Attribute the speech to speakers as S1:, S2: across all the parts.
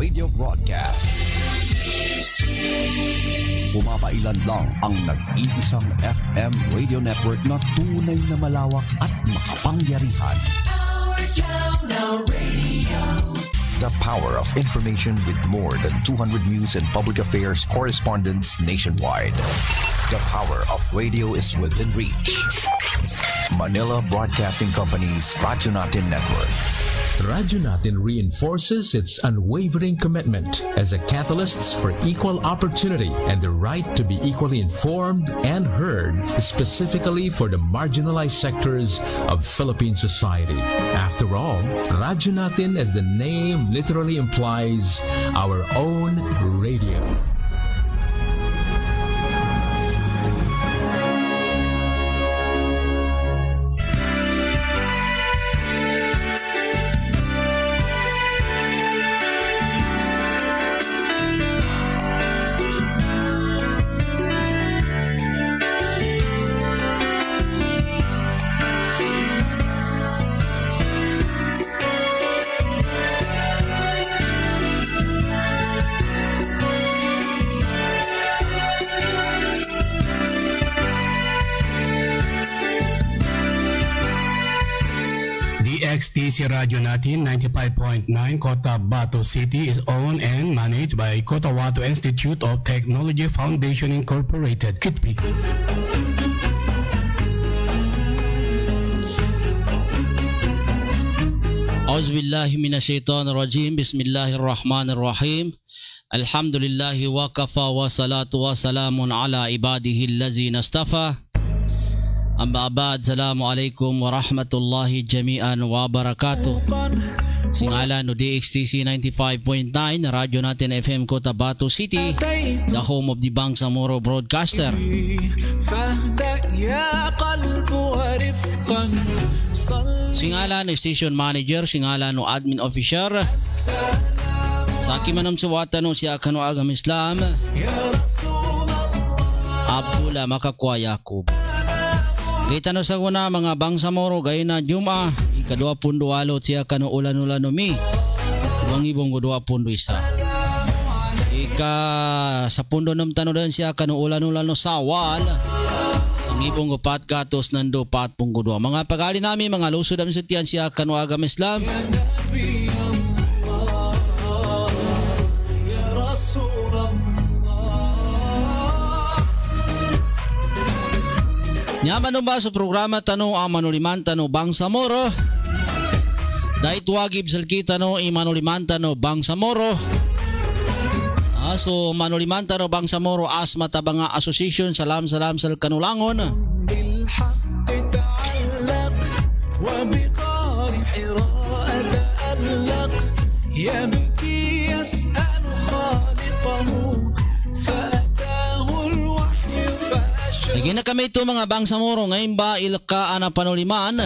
S1: radio broadcast. Pumapailan lang ang nag-iisang FM radio network na tunay na malawak at makapangyarihan. Our Radio. The power of information with more than 200 news and public affairs correspondents nationwide. The power of radio is within reach. Manila Broadcasting Company's Radyo Natin Network.
S2: Radyo Natin reinforces its unwavering commitment as a catalyst for equal opportunity and the right to be equally informed and heard, specifically for the marginalized sectors of Philippine society. After all, Radyo Natin, as the name literally implies, our own radio.
S3: XTC Radio Natin 95.9 Cotabato City is owned and managed by Cotabato Institute of Technology Foundation Incorporated. Kitpi.
S4: Auzubillahi minasyaitonir rajim. Bismillahirrahmanirrahim. Alhamdulillahi wa kafa wa salatu wa salamun ala ibadihi allazina istafa. Amma ba'd, assalamualaikum warahmatullahi jami'an wa barakatuh. Singala no DXTC 95.9 Radyo Natin FM Cotabato City, the home of the Bangsamoro broadcaster. Singala no station manager, singala no admin officer. Sa akin manam suwata no siya kano agam Islam Abdullah Makakwa Yakub. Kita no sa una mga Bangsamoro gay na Juma ika-2 siya kano ulan-ulan mi 2021 ika sa pundo nam tanodan siya kano ulan-ulan no Sawal ang ibong 4 gatos nando 4.2 mga pagali nami mga lusod am setian siya kano agam Islam Nyaman ba sa programa tanong ang manuliman tanong Bangsamoro? Dahil tuwagib sa kita no manuliman tanong Bangsamoro. So manuliman tanong Bangsamoro as matabanga association salam sa kanulangon. Lagi na kami ito mga Bangsamoro ngayon ba ilkaan na panuliman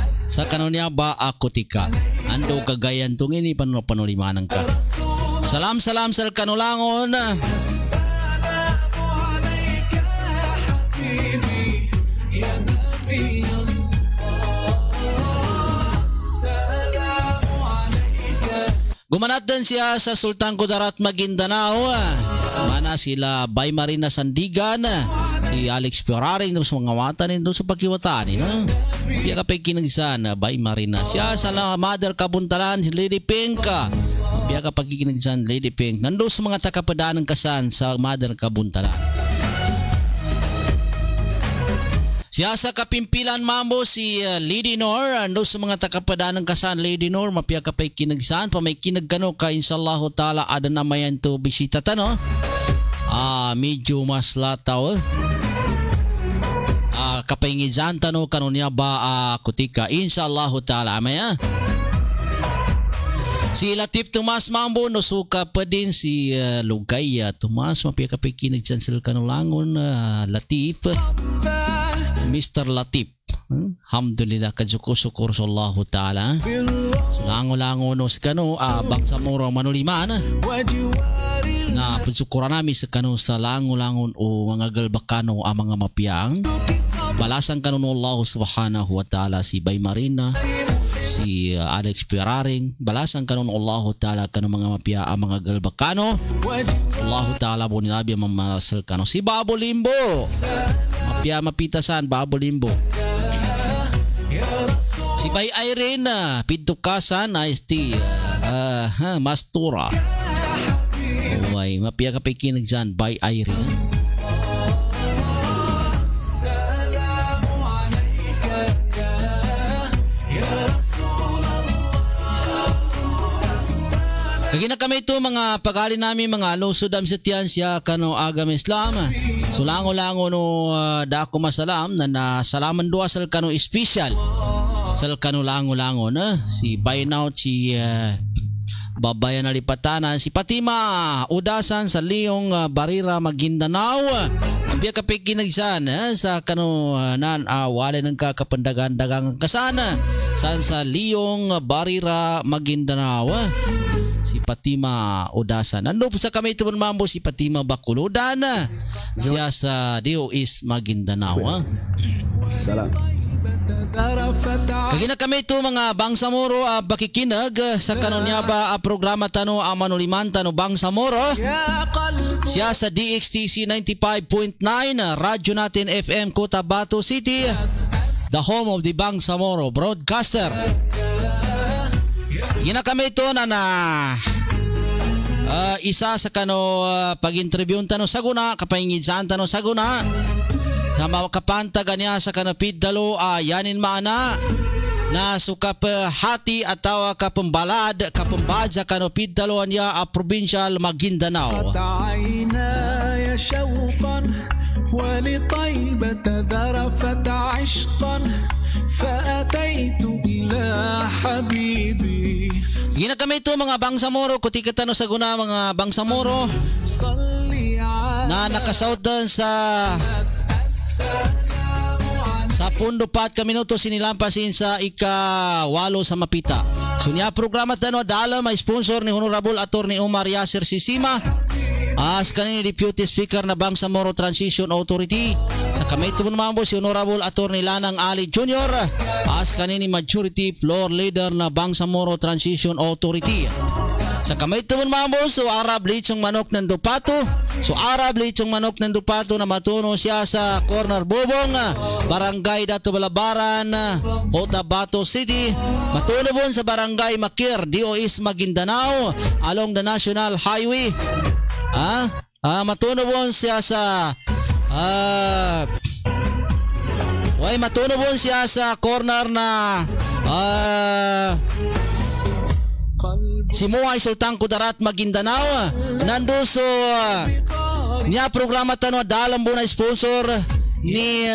S4: sa kanonya ba akutika ando kagayan tong ini panulimanan ka salam sa kanulangon gumanat din siya sa Sultan Kudarat Maguindanao mana sila Bay Marina Sandigan si Alex Ferraring sa mga watan nito sa pagkiwatan no? Piya kapay kinagsan Bay Marina siya sa Mother Kabuntalan si Lady Pink piya kapag kinagsan Lady Pink nando sa mga takapadaan ng kasan sa Mother Kabuntalan siya sa Kapimpilan Mambo si Lady Nor nando sa mga takapadaan ng kasan Lady Nor mapiya kapay kinagsan pa may kinagkano ka inshallah ta'ala ada namayan to bisita tano medyo mas lataw kapangizan tano kanunya ba kutika insyaallah taala maya si Latif Tomas Mambo no suka pa din si Lugay Tomas mapiya kapikinig dyan sila kanulangon Latif Mr. Latif alhamdulillah kajuko-sukur sallahu ta'ala lango-lango no si kano Bangsamoro manuliman na pensyukuran namin sa kano sa lango-langon o mga galbakano ang mga mapiyang balasan kano no Allah subhanahu wa ta'ala si Bay Marina si Alex Piraring balasan kanon Allahu Ta'ala kanon mga mapia mga galbakano Allahu Ta'ala po nilabi mamasal kanon si Babo Limbo mapia mapitasan Babo Limbo si Bay Irene Pintukasan IST Mastura Uy, mapia kapikinig dyan Bay Irene Kagina kami ito mga pagali namin mga lusudam sa tiyan siya kano agam Islam. Sulango-lango no dako masalam na nasalaman dua sal kano special. Sal kano lango-lango na si Baynaut si Babayan na Lipatanan si Fatima Udasan sa Leong Barira Maguindanao. Ang biya kapikinagsan sa kano nan wala ng kakapandagan-dagang kasana san sa Leong Barira Maguindanao. Si Fatima Udasan. Nandun po sa kami ito mambo si Fatima Bakuludan. Siya sa DOS Maguindanao.
S5: Salam.
S4: Kagina kami ito mga Bangsamoro bakikinag sa kanunya ba programa tano Manuliman tano Bangsamoro. Siya sa DXTC 95.9 radyo natin FM Cotabato City. The home of the Bangsamoro broadcaster. Gina kami ito na isa sa kano pag-interview tano saguna kapahingidsan tano saguna na makapantaga niya sa kanapid dalo yanin maana na sukap hati atawa kapambalad kapambad sa kanapid dalo niya provincial Maguindanao.
S6: ولطيبة ذرفت عشقا فأتيت إلى حبيبي.
S4: Gina kami ito mga Bangsamoro kutikatan sa guna mga Bangsamoro na nakasautan sa pundo 4 minuto sinilampasin sa ika-8 sa Mapita. Sunya programa tano dala may sponsor ni Honorable Attorney Omar Yasser Sisima. As kanini Deputy Speaker na Bangsamoro Transition Authority. Sa kamay ito naman po si Honorable Attorney Lanang Ali Jr. As kanini Majority Floor Leader na Bangsamoro Transition Authority. Sa kamay ito naman po so Arab Lechong Manok ng Dupato. So Arab Lechong Manok ng Dupato na matuno siya sa Corner Bobong, Barangay Dato Balabaran, Cotabato City. Matuno po sa Barangay Makir, DOS Maguindanao along the National Highway. Matunobon siya sa matunobon siya sa corner na Simuay Sultan Kudarat Maguindanao. Nando so niya programa tano dalam po na sponsor ni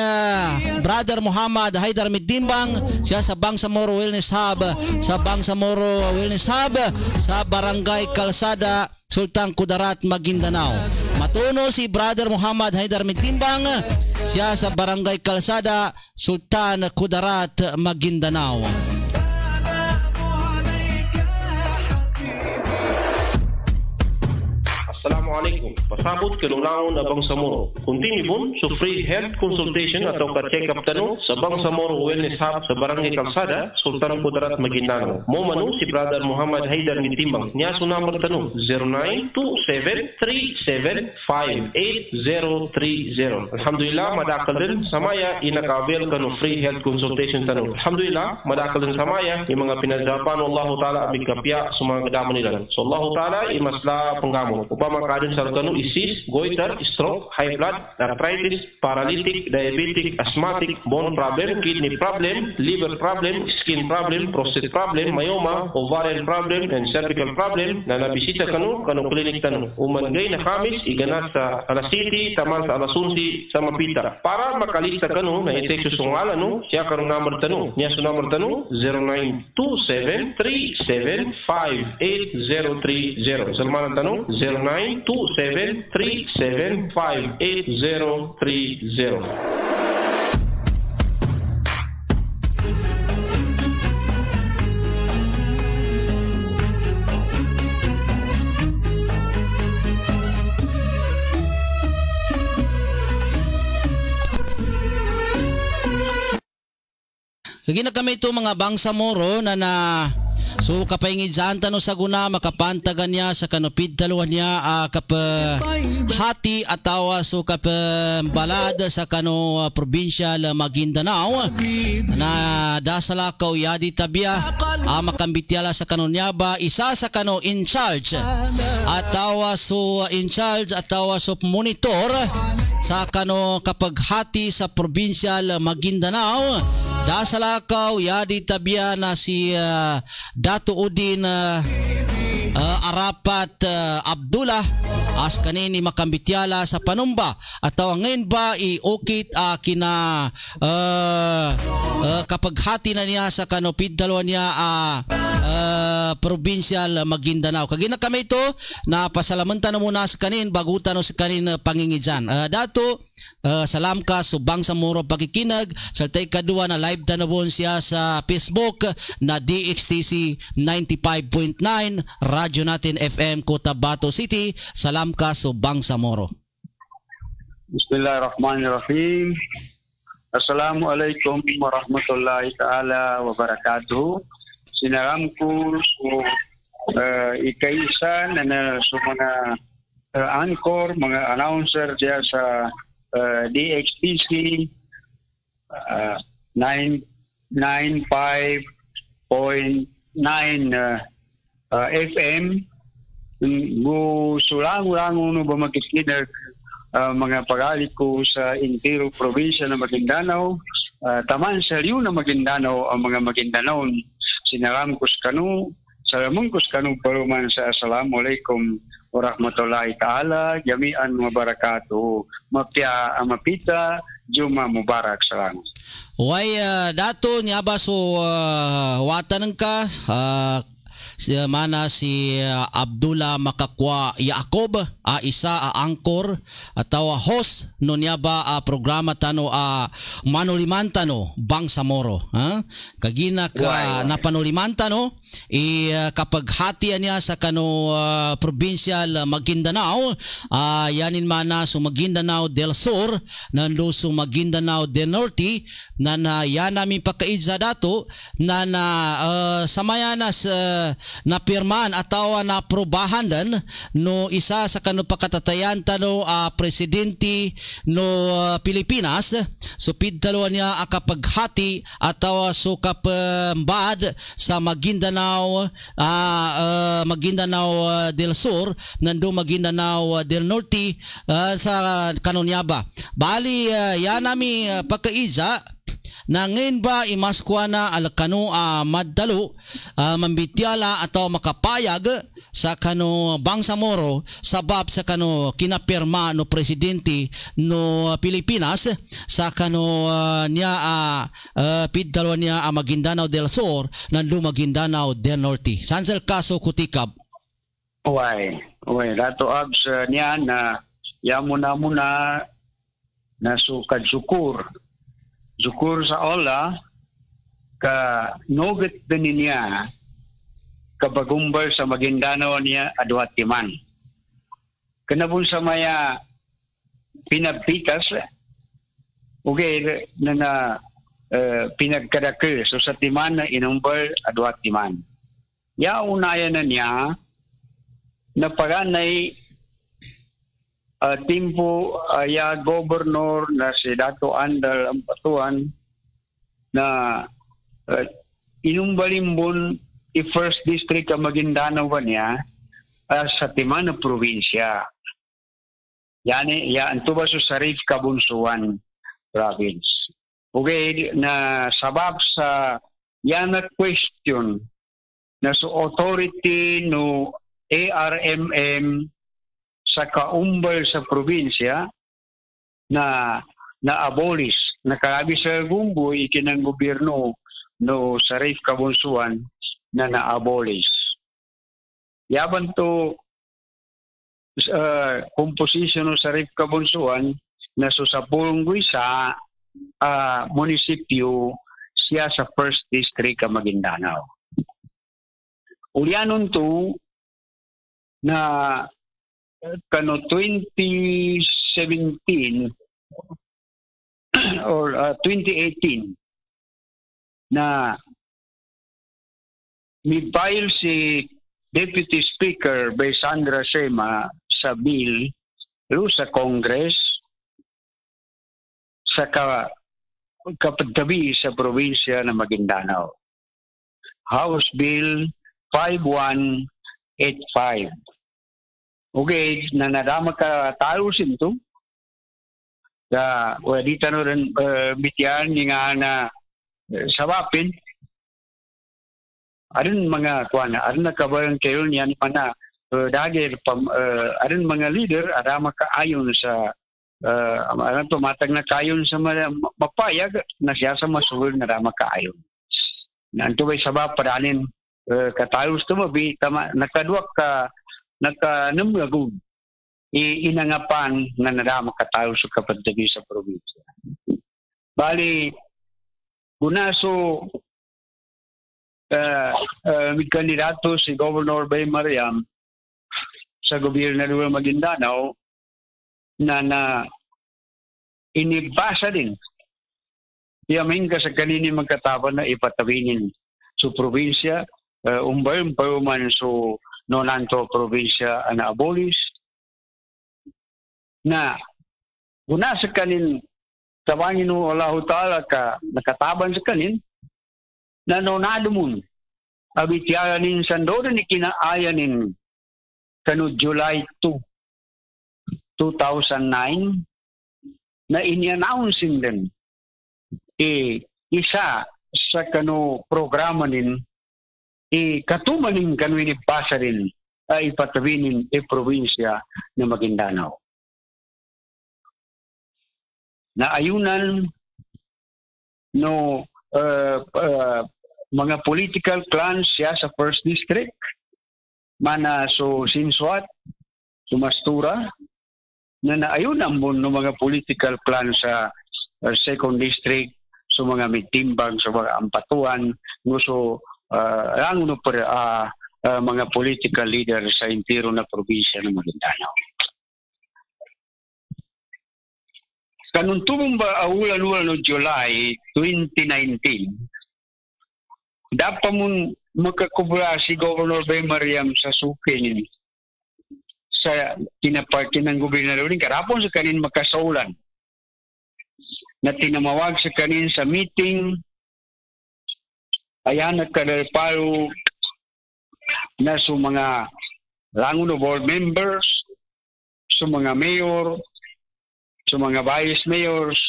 S4: Brother Muhammad Haidar Midimbang siya sa Bangsamoro Wellness Hub sa Barangay Kalsada Sultan Kudarat Maguindanao. Matuno si Brother Muhammad Haidar Midimbang siya sa Barangay Kalsada Sultan Kudarat Maguindanao.
S7: Assalamualaikum. Pasabot kinungaon na Bangsamoro. Continue po so free health consultation atau ka-check-up tano sa Bangsamoro Wellness Hub sa Barangay Kalsada, Sultan Kudarat Maguindanao. Mo manu si Brother Muhammad Haidar Midimbang. Niya so number tano 092737588030. Alhamdulillah madakal din samaya inakavel kanu free health consultation tano. Alhamdulillah madakal din samaya yung mga pinadapan Allah Taala abigapya sa mga kadamo nila. So Allah Taala imasla panggamot. Makadin sa kanu isis, goiter, stroke, high blood, arthritis, paralytic, diabetic, asthmatic, bone problem, kidney problem, liver problem, skin problem, prostate problem, myoma, ovarian problem, and cervical problem na nabisita kanu klinik tanu. Umangay na kamis, iganat sa alas City, taman sa alas 11 sa Mapita. Para makalista kanu na itext yung ngalan no, siya karong number tanu. Niya sa number tanu 092737588030. Salmanan tanu 092737588030.
S4: kagina kami ito mga bangsa moro na so kapaingidyan tano sa guna makapantagan niya sa kanupid taluan niya hati atawa so balada sa kano provincial Maguindanao na dasala kaw yadi tabia makambityala sa kano niya ba isa sa kano in charge atawa so in charge atawa so monitor sa kano kapag hati sa provincial Maguindanao dasalakaw yadi tabia na si Dato Udin Arapat Abdullah as kanini makambityala sa panumba at ngayon ba iukit kina kapag hati na niya sa kanopid dalawa niya provincial Maguindanao. Kagina kami ito na pasalamuntan na muna sa kanin bagutan o sa kanin pangingidyan. Dato salam ka subang sa muro pakikinag saltay kadua na live tanabon siya sa Facebook na DXTC 95.9 radyo natin FM Cotabato City. Salam ka subang sa muro.
S5: Bismillahirrahmanirrahim. Assalamualaikum warahmatullahi ta'ala wabarakatuh. Sinaram ko ikaisa na sa mga anchor, mga announcer diya sa DXTC 95.9 FM. Sulang-ulang no ba magkikinig mga pag-alik ko sa intero probinsya ng Maguindanao, taman sa riyo na Maguindanao ang mga Maguindanao. Sinaram ko sa kanu, salamon ko sa kanu paruman sa assalamualaikum warahmatullahi ta'ala, jami'an wa barakatuh, mapita, Juma Mubarak, salamat.
S4: Way, dato niya ba so watan ka, mana si Abdullah Makakwa Yacob isa angkor atawa host no niya ba programa tano manuliman tano bangsa moro kagina ka napanuliman tano kapag hati niya sa kano provincial Maguindanao yanin mana so Maguindanao del Sur nando so Maguindanao del Norte na yan namin pakaidza dato na samayana sa napirman atawa na probahan dan no isa sa kano pakatatayan tano presidente no Pilipinas so pidtalo niya akapaghati atawa so kapambad sa Maguindanao Maguindanao del Sur nando Maguindanao del Norte sa kano niya ba bali yan nami pagkaiza na ngayon ba imaskwa na alakano madalo mambityala atau makapayag sa kano bangsa moro sabab sa kano kinapirma no presidente no Pilipinas sa kano niya pidalo niya Maguindanao del Sur nando Maguindanao del Norte. Sansel kaso kutikab.
S5: Uy, dato abs niya na yamuna na sukad Zukur sa Allah ka noget din niya kabagumbal sa Maguindanao niya aduhat timan. Kanabun sa maya pinagpitas na pinagkadake so sa timan na inumbal aduhat timan. Ya unaya na niya na paganay timpo ya gobernur na si Dato Andal Ampatuan na inumbalimbon i-first district ka Maguindanao ba niya sa timan na probinsya. Yan to ba sa Sarif Kabunsuan province. Na sabab sa yan na question na sa authority no ARMM sa kaumbal sa probinsya na abolish nakarabi sa gumboy ikinang gobyerno no Sarif Kabunsuan na abolish. Yaban to composition no Sarif Kabunsuan na so sa Pulongguy sa munisipyo siya sa first district ka Maguindanao. Ulyanon to na kano 2017 or 2018 na mi-file si Deputy Speaker Sandra Sema sa bill sa Congress sa kapatabi sa probinsya ng Maguindanao. House Bill 5185. Okay, na nadama ka talo sinto. Di tanong rin bitian nga na sabapin. Arin mga kuana, arin nakabayang kayo niyan pa na dagir arin mga leader ada makaayon sa aran tumatag na kayon sa mapayag na siya sa masul na makaayon. Nanto bay sabab padanin katayos to mabi tama nakaduak ka nakanamagud inangapan na nadama katayos sa kapatagi sa probinsya. Bali gunaso may kandidato si Governor Bay Mariam sa gobyerno ng Maguindanao na inibasa din. Yamin ka sa kanini magkataban na ipatawinin sa probinsya, umbayong man so nonanto probinsya na abolis, na guna sa kanin tawangin mo Allah Ta'ala ka nakataban sa kanin, na nonado mo abitiyanin sandorin ni kinaayanin kanu July 2, 2009 na ini-announcing din isa sa kanu programa nin katumanin kanu inipasa rin ipatawinin probinsya ng Maguindanao. Na ayunan no mga political clans siya sa first district mana so Sinsuat, Sumastura na naayunan mo no mga political clans sa second district so mga mitimbang sa mga ampatuan nguso ang no mga political leader sa entero na probinsya ng Maguindanao. Kanuntubong ba ulan-ulan no July 2019, dapat mo magkakubra si Governor Bay Mariam sa sukin sa kinaparkin ng gobernador. Karapon sa kanin makasaulan na tinamawag sa kanin sa meeting. Ayan nagkadarpalo na sa mga rangon board members, sa mga mayor, sa mga vice mayors,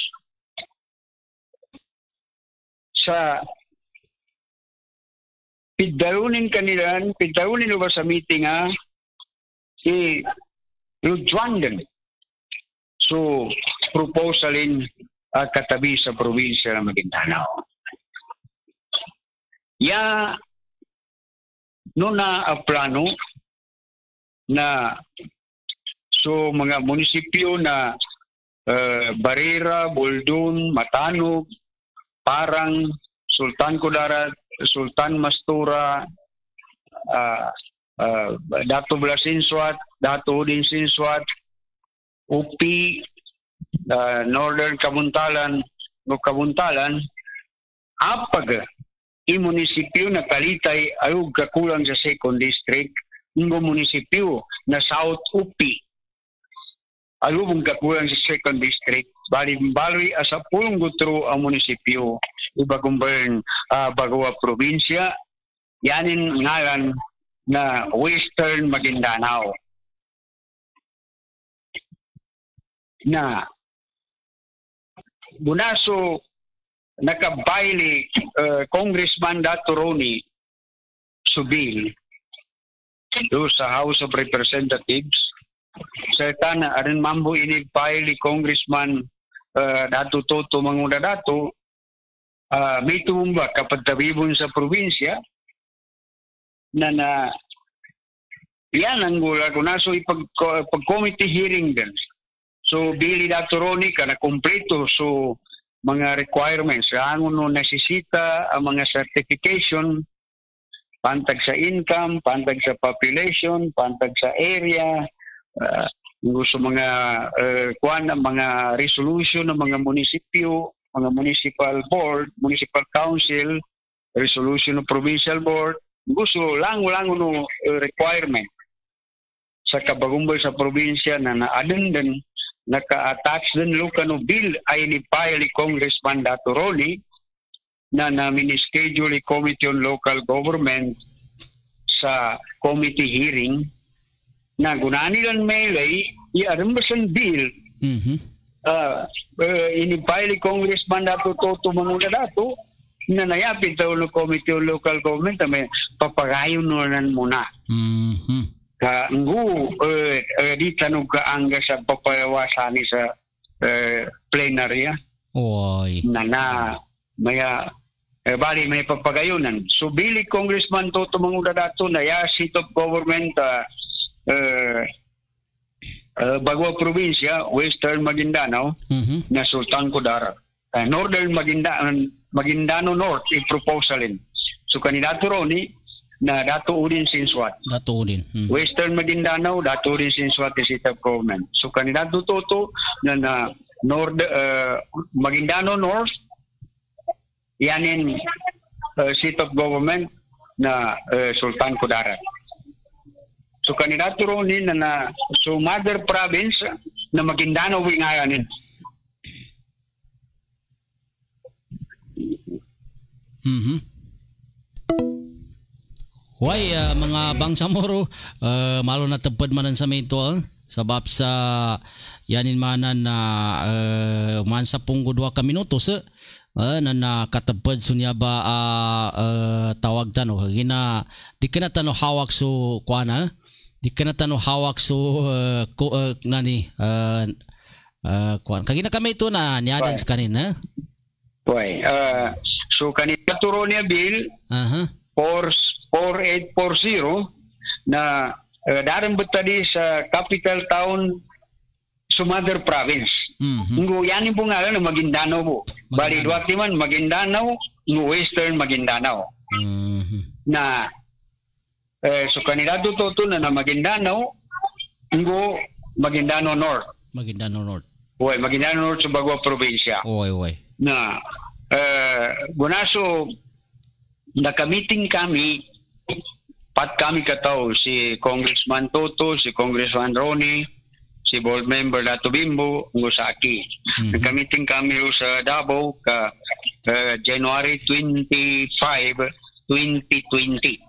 S5: sa pidarunin ba sa meeting i-Rujwandan. So, proposalin katabi sa probinsya ng Maguindanao. No na plano na so mga munisipyo na Barera, Boldon, Matanog, Parang, Sultan Kudarat, Sultan Mastura, Dato Blasinsuat, Dato Udin Sinsuat, Upi, Northern Kabuntalan, apag munisipyo na Kalitay ayog kakulang sa second district, ng munisipyo na South Upi ayog kakulang sa second district, bali asa pulong gutro ang munisipyo ibagumbern Bagawa probinsya, yanin ngalan na Western Maguindanao. Na bunaso nakabaili Congressman Dato Roni Subil do sa House of Representatives sa tana arin mambo inigpaili Congressman Dato Toto Manguda Dato may tumumba kapag tabibon sa probinsya na yan ang gula ko na so ipag-committee hearing din. So Billy Dato Roni ka na kompleto so mga requirements ang no nasisita ang mga certification pantag sa income, pantag sa population, pantag sa area, gusto mga mga resolution ng mga munisipyo, mga municipal board, municipal council, resolution ng provincial board, gusto lang no requirement sa kabagumbal sa probinsya na naadun din, naka-attach din no bill ay ni file Congressman Dato Ronnie na mini-schedule Committee on Local Government sa committee hearing na gunaan nilang mailay i-arumbasan bill inipile Congressman Dato Toto Manguna Dato na nayapit daw ng Committee on Local Government na may papagayon nunan muna. Di tanong ka angga sa papayawasani sa plenarya.
S4: Oy.
S5: Na maya bali may papagayunan. So bili Congressman Toto Manguna Dato na ya seat of government Bagua probinsya, Western Maguindanao, na Sultan Kudarat. Northern Maguindano North, i-proposalin. So kandidato Ronnie, na Dato Udin Sinswat.
S4: Dato Udin.
S5: Western Maguindanao, Dato Udin Sinswat, the seat of government. So kandidato Toto, na Maguindano North, yanin seat of government na Sultan Kudarat. So kandidato Ronnie na so mother province na Maguindano wingayanin.
S4: Why mga bangsamoro malo na teped manan sa mito sabab sa yanin manan na man sa punggo 2 ka minutos na nakateped sunya ba tawag tano gina di kana tano hawak so kuana di kana tano hawak so nani kuan kagina kami ito na niadan sa kanina.
S5: Why so kandidato Ronnie Bill 4840 na darang betadi sa capital town Sumatra Province. Ngo yanin po nga na Maguindano po. Bali Duatiman Maguindanao, Western Maguindanao. Na so kandidato Toto na Maguindanao, ngo Maguindano North.
S4: Maguindano North.
S5: Oy, Maguindano North sa Bagua probinsya.
S4: Oy.
S5: Na gunaso naka-meeting kami, kami kataw, si Congressman Toto, si Congressman Ronnie, si board member Dato Bimbo, Ngusaki. Naka-meeting kami sa Davao ka January 25, 2020.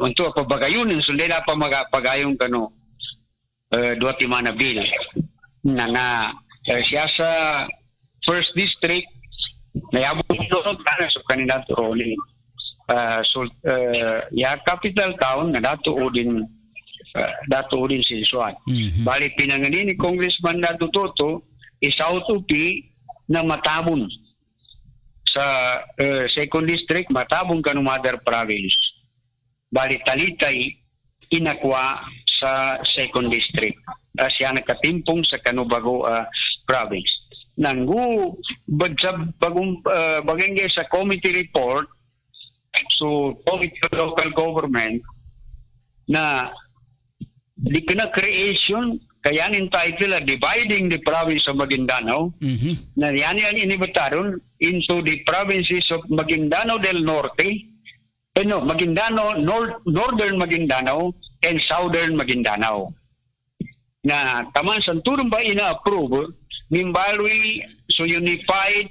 S5: Untuk pabagayunin, sundela pa magapagayong kano Duatimana Bill. Na siya sa first district, nayabot doon para sa kandidato Ronnie. Capital town na Dato Udin Sinswat. Bali pinanganin ni Congressman Dato Toto South UP na Matabon sa second district, Matabon kanu Mother Province. Bali Talitay inakwa sa second district. Siya nakatimpong sa Kanubago province. Nanggu bagay sa committee report, so Committee of Local Government na di na creation kaya entitled dividing the province of Maguindanao na yan inibataron into the provinces of Maguindano del Norte, Northern Maguindanao and Southern Maguindanao. Na taman sa turong ba ina-approve Nimbalwi, so unified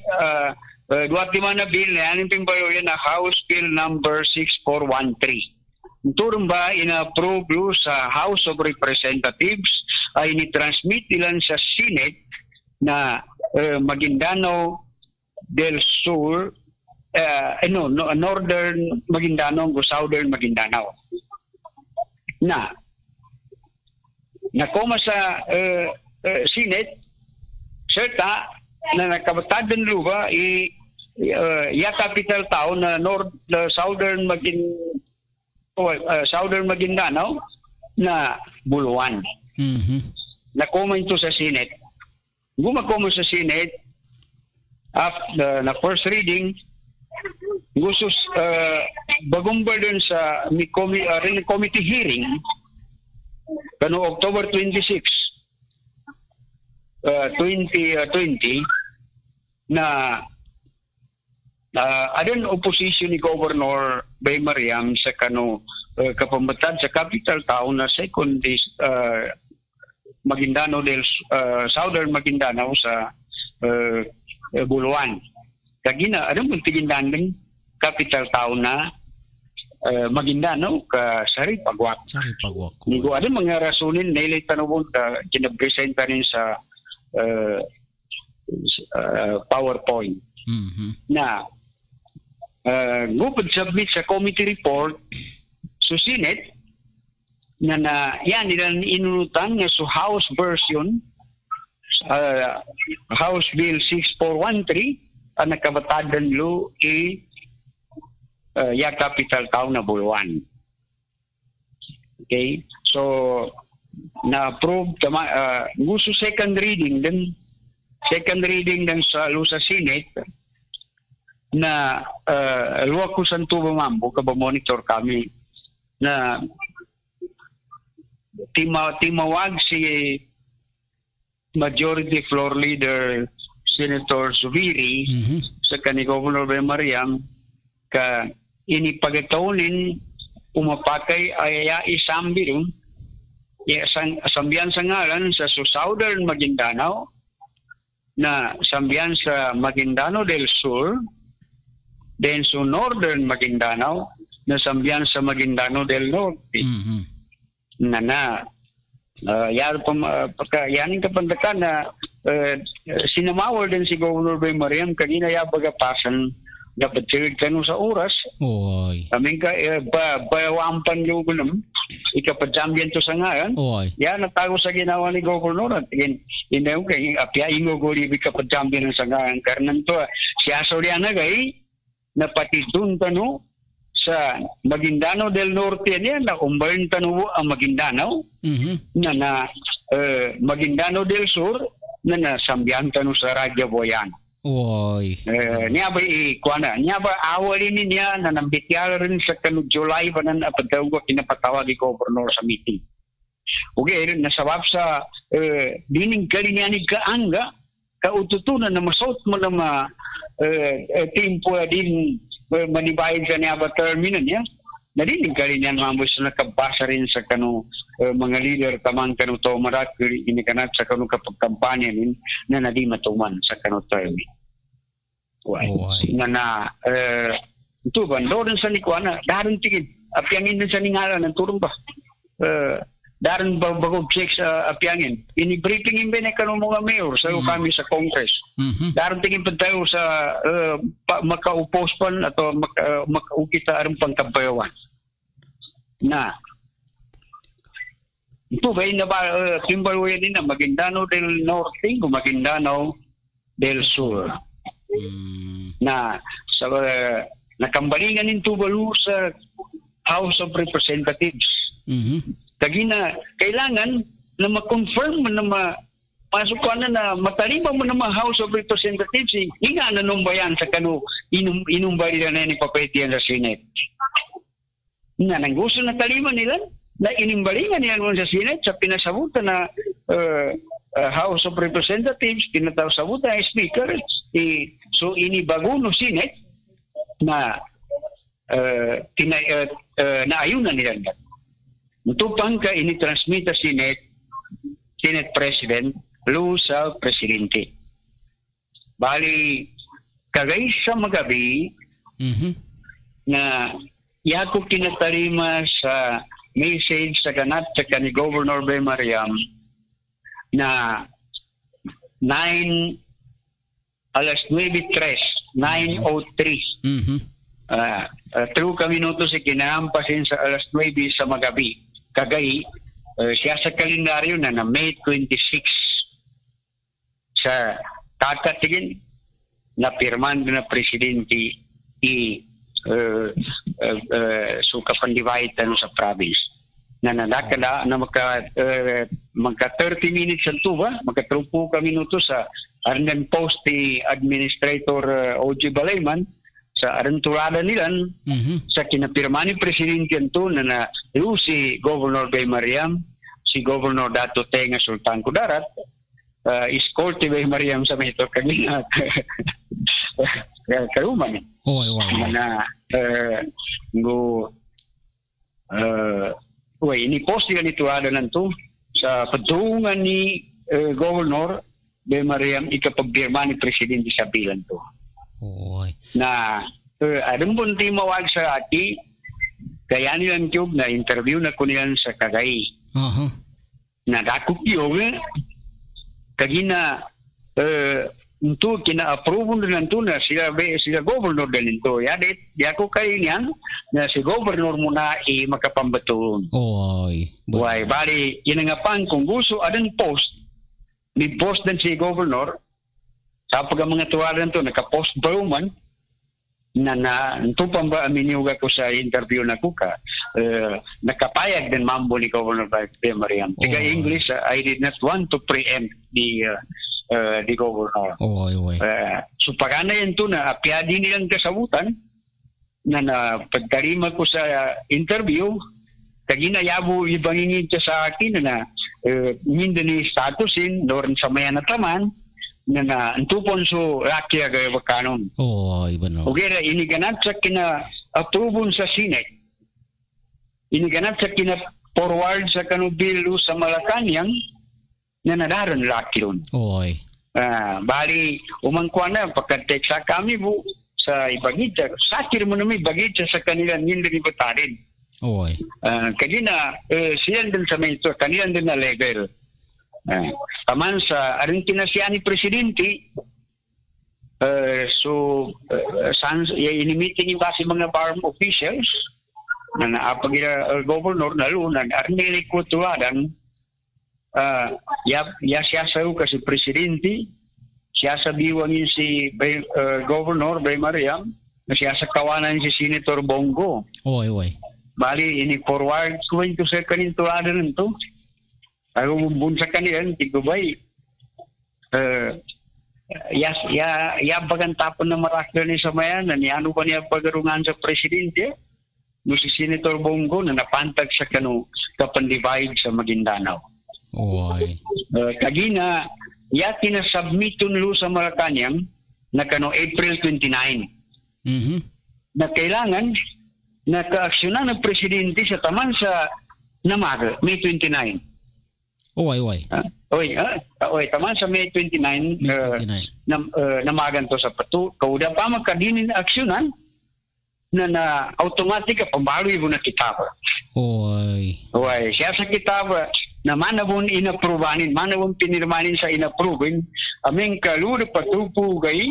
S5: Duatimana Bill na yan yung bayo na House Bill number 6413. Turong ba ina-approve sa House of Representatives ay ni-transmit ilan sa Senate na Maguindano del Sur, Northern Maguindano o Southern Maguindanao. Nakoma sa Senate, serta na nakabatadan lupa capital town na Southern Maguindanao na Buluan. Nakoma ito sa Senate. Gumakoma sa Senate after na first reading gusto bagumba din sa committee hearing kano October 26 2020 na Adun opposition ni Governor Bay Mariam sa kapambatad sa capital town na second is Maguindanao del Southern Maguindanao sa Buluan. Kagina adun magtigindan ng capital town na Maguindanao ka Saripagwak. Nigo adun mga rasunin na ilay tanawon ka kinapresenta rin sa PowerPoint. Na gupad submit sa committee report sa Senate na yan nilang inunutan nga sa House version House Bill 6413 ang nakabatadan lo ya capital town na Buluan. Okay, so na-approve gusto second reading din sa Senate na luwag ko santo mambo monitor kami na timawag si Majority Floor Leader Senator Zubiri sa kani Governor Bay Mariam ka inipagatunin umapakay ay isambirin sambiyan sa ngalan sa Southern Maguindanao na sambiyan sa Maguindanao del Sur then sa Northern Maguindanao na sambiyan sa Maguindanao del Norte yaning kapandakan na sinamawar din si Governor Bay Mariam kanina bagapasan dapat sirid kanu sa oras kaming ka bayawampan yung gunam ikapadyambyan to sa ngayon natago sa ginawa ni Governor at inaw kay apyain mo guli ikapadyambyan sa ngayon karena to siya sorya na gay na patitun tanu sa Maguindanao del Norte niya na umbayin tanu ang Maguindanao na Maguindanao del Sur na sambiyan tanu sa Radya Boyan. Niya ba awalin niya na nambityal rin sa July pa na napadaw ko kinapatawag ni Governor sa meeting. Okay, nasabab sa dining kalinyani kaanga kaututunan na masot mo na timpo din manibayad sa niya ba termino niya nadinig kalinyan mambos na nakabasa rin sa mga leader tamang to marat inikanat sa kapagkampanya nin na nadi matuman sa termi. Ito ba doon sa Nikwana darin tigid apyangin din sa ningalan ng turong ba darin bagog check sa apyangin ini-briefing imbe na mga mayor sa kami sa Congress darin tigid pa tayo sa makaupos pan atau makaukita aring pangkabayawan na ito ba na ba timbalway din na Maguindanao del Norte o Maguindanao del Sur na sa nakambalingan ng Tuvalu sa House of Representatives kagina kailangan na ma-confirm na masukan na matalima mo na House of Representatives hinga na numbayan sa inumbay na ni papetian sa Senate na nang gusto na talima nila na inimbalingan nila sa Senate sa pinasabutan na House of Representatives pinatasabutan na Speaker so inibago no Senate na naayunan nila ito pang ka ini-transmit sa Senate President lo sa Presidente. Bali, kagay sa magabi na yako kinatarima sa message sa ganat sa ni Governor Bay Mariam na 9:03 9:03 true ka minuto si kinahampasin sa 9 sa magabi kagay siya sa kalendaryo na May 26 sa kakatigin na pirman na presidente so kapandivide sa province na nadakala na magka 30 minutes sa tuba magka 30 ka minuto sa Arndan Post ni Administrator O.G. Balayman sa arenturada nilan sa kinapirma ni Presidente Anto na si Governor Bay Mariam, si Governor Dato Tenga Sultan Kudarat, escort Bay Mariam sa Metro kanina karuman eh. Na ini post yan ito nanto sa padungan ni Governor Be Mariam ikapagpirma ni Presidente sa bilan to. Na adong bunti mawag sa ati kaya nilang tiyog na interview na ko niyan sa Kagay. Na dakok tiyog kagina ito kina-approve na ito na sila governor din ito. Ya ko kayo niyan na si governor muna makapambatulon. Bali, inangapan kung gusto adang post, ni post din si governor, sa pag mga tuwaran ito, naka-post ba man, na ito pa ba aminiuga ko sa interview na kuka, nakapayag din mambo ni Governor Be Mariam. Tiga English, I did not want to preempt the governor. So pagana yan ito na apyadi nilang kasabutan na pagkarima ko sa interview kaginayabo ibangingin siya sa akin na hindi ni statusin doon sa maya na taman na antupon so rakia gaya bakanon. Okay, iniganat sa kina-approve sa Senate. Iniganat sa kina-forward sa kanubilu sa Malacanang na nadaron laki ron. Bali, umangkuan na, pagka-text kami po sa ibagitsa, sakir mo naman ibagitsa sa kanilang hindi batarin. Kanina, siyan din sa ito, kanilang din na level. Taman sa, aring kinasya ni Presidente, ini-meeting yung kasi mga farm officials, na naapag governor na lunan, aring nilikutuwadan, siya sa kasi Presidente, siya sa biwangin si Governor Be Mariam, na siya sa kawanan si Senator Bongo. Bali, ini-forward ko ito sa kanintuwadan nito. Ako bumbun sa kanilang, tigubay. Bagan tapon na marakil ni sa mayan, na niyano pa niya pagarungan sa Presidente, no si Senator Bongo na napantag sa kapandibahid sa Maguindanao. Kagina, kinasubmiton lo sa Malacanang na April 29. Na kailangan na kaaksyonan ng Presidente sa taman sa Namaga, May 29. Taman sa May 29, namagan to sa patu. Kauda pa magkadinin aksyonan na automatic pambaloy mo na kitaba. Siya sa kitaba na manabon inaprubanin, manabon pinirmanin sa inaprubin, aming kaluro patupo gay,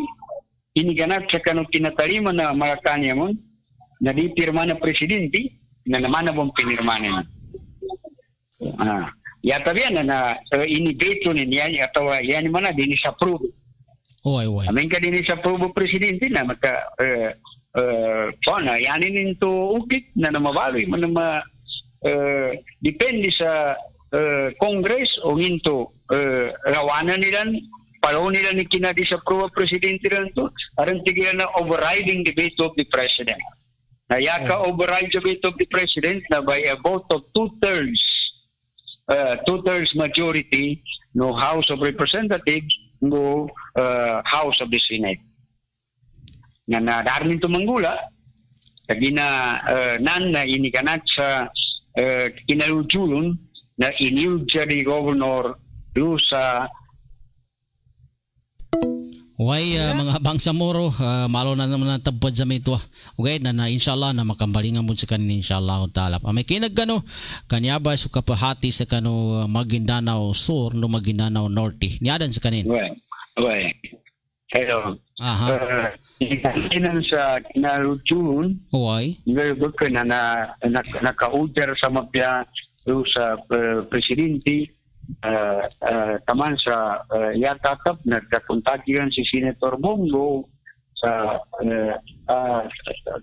S5: iniganap sa kanong kinatarima na Malacanang na di pirma na Presidente, na manabon pinirmanin. Yata yan na inibeto niya, atau yan man na dinisapprove. Aming ka dinisapprove Presidente na yanin ito ukit na namabaloy, depende sa Congress o nginto rawanan nila palaw nila ni kinadisapprove Presidente nito aron tigilan na overriding the veto of the President. Nayaka override the veto of the President na by a vote of two-thirds majority no House of Representatives no House of the Senate. Na nadarin ito manggula kagina na inikanat sa kinalujulun na iniudya ni Governor sa
S4: mga bangsa moro malo na naman natabad sa ito. Okay, na inshallah na makambalingan mo sa kanin inshallah ta'ala. May kinagano kanyaba sa kapahati sa kano Maguindanao Sur no Maguindanao Norte. Niadan sa kanin.
S5: Hello. Inan sa kinalujulun. Ngayon ko na naka-order sa mapya sa Presidente taman sa yatatap nagkakontakiran si Senator Bongo sa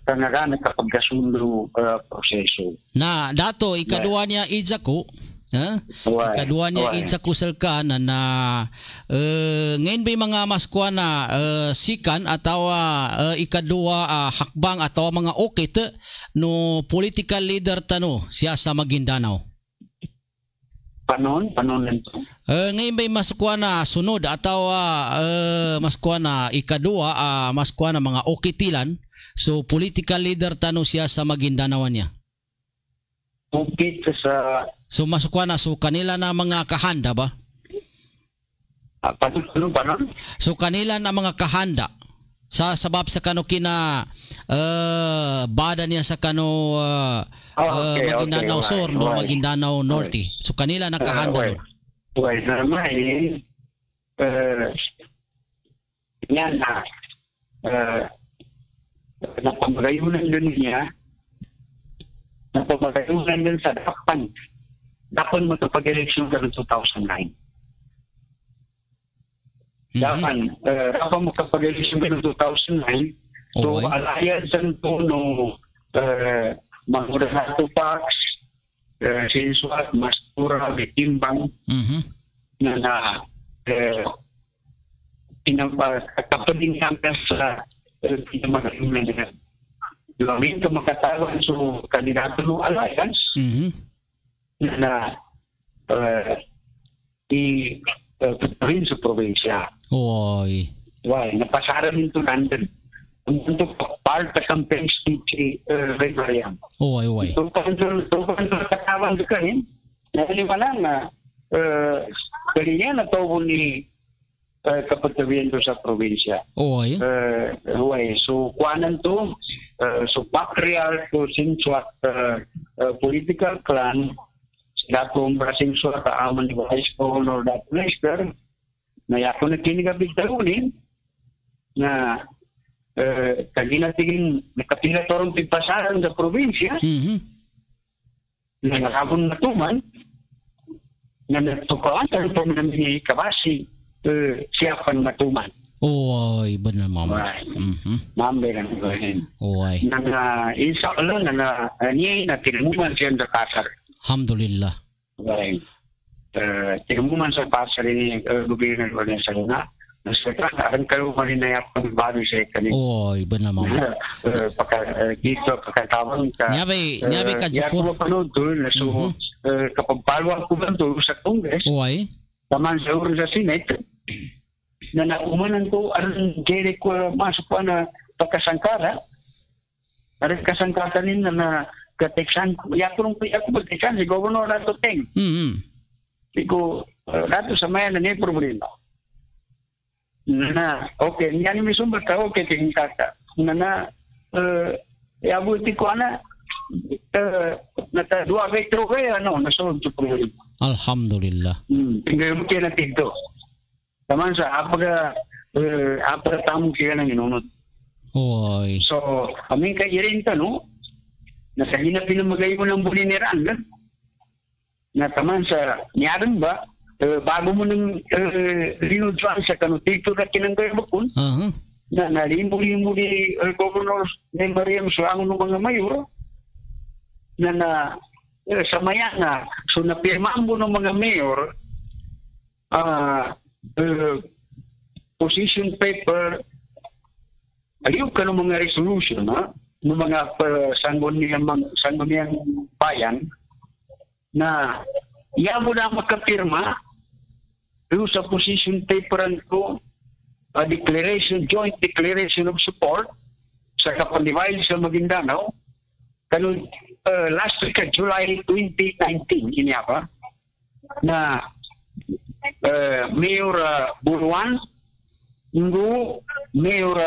S5: tangagan nakapagkasundo proseso.
S4: Na dato ikadua niya Idzako ikadua niya Idzako Selka na ngayon ba mga maskwa na sikan ataw ikadua hakbang ataw mga okit no political leader tano siya sa Maguindanao.
S5: panon nito.
S4: Ngayon ba'y mas kuha na sunod ataw mas kuha na ikadua mas kuha na mga okitilan. So political leader tano siya sa Maguindanao niya.
S5: Ukit sa
S4: So mas kuha na so kanila na mga kahanda ba?
S5: panon?
S4: So kanila na mga kahanda sa sabab sa kano kina bada niya sa kano Maguindanao Sur no Maguindanao Norte. So kanila nakahanda.
S5: Well, naman yan na napamagayunan din niya, napamagayunan din sa dapat magpag-eleksyon ka ng 2009. Dapat magpag-eleksyon ka ng 2009. So, alliance ang tono Mangurato Pax, Sinsuat, Mastura, Bitimbang, na pinapakapalingan ka sa pinamagayunan nila. Gawin ka makatawan sa kandidato ng alliance na rin sa probinsya.
S4: Oy.
S5: Why? Napasaran nito nandun. Untuk part sa campaign speech Rayam.
S4: Oy.
S5: So, kung katawan ka rin, naliwala na kanya na tawon ni kapatawian sa probinsya.
S4: Oy.
S5: So, kuanan to, so patriarch to Sinsuat political clan, sila kong Sinsuat kaaman ni Vice Governor Dat Lester, na yako na kinigabig talunin, na kaginatiging nakapila torong pagpasaran sa probinsya, na nakabon natuman, na natukawan tayo po namin kabasi, siya pan matuman.
S4: Oy, benar mama.
S5: Mambe kan gohen.
S4: Oy.
S5: Nang insya Allah na niya na tinumuman siya sa pasar.
S4: Alhamdulillah.
S5: Oy. Tinumuman sa pasar ini gobyerno ng Salona. Nasa akan kayo maninayap ng bago siya kanina.
S4: Oy, benar mama.
S5: Dito pagkatawang ka.
S4: Nyabi ka
S5: Jakur. Yaku panood doon na so kapag palwa ko ba doon sa Congress.
S4: Oy.
S5: Taman sa sa Senate. Na naumanan ko ang direct ko masuk pa na pagkasangkara. Ang kasangkara nila na kateksan ko. Ako kateksan si Governor Rato Teng. Iko Rato sa maya na niya problema. Na okay, yan may sumbat ka, okay, tingin kata. Na abuti ko na nata 2 metro kaya nasolve to problema.
S4: Alhamdulillah.
S5: Tinggal mo kaya natigdo. Taman sa apaga tamong siya ng inunod.
S4: Oy.
S5: So, aming kairin ka, no? Nasa pinamagay mo ng buliniran, na taman sa niyaran ba, bago mo nang rinudyan sa kanutito na kinanggay bakun, na nalimuli Governor ni Mariam Suango ng mga mayor, na sa maya na, so napirmaan mo ng mga mayor, position paper, ayun ka ng mga resolution, ng mga sangguniang bayan, na iya mo na makapirma, yung sa position paper ko, joint declaration of support sa Kapandiwail sa Maguindanao, kanun last week July 2019 kiniapa na Mayor Buruan ngu Mayor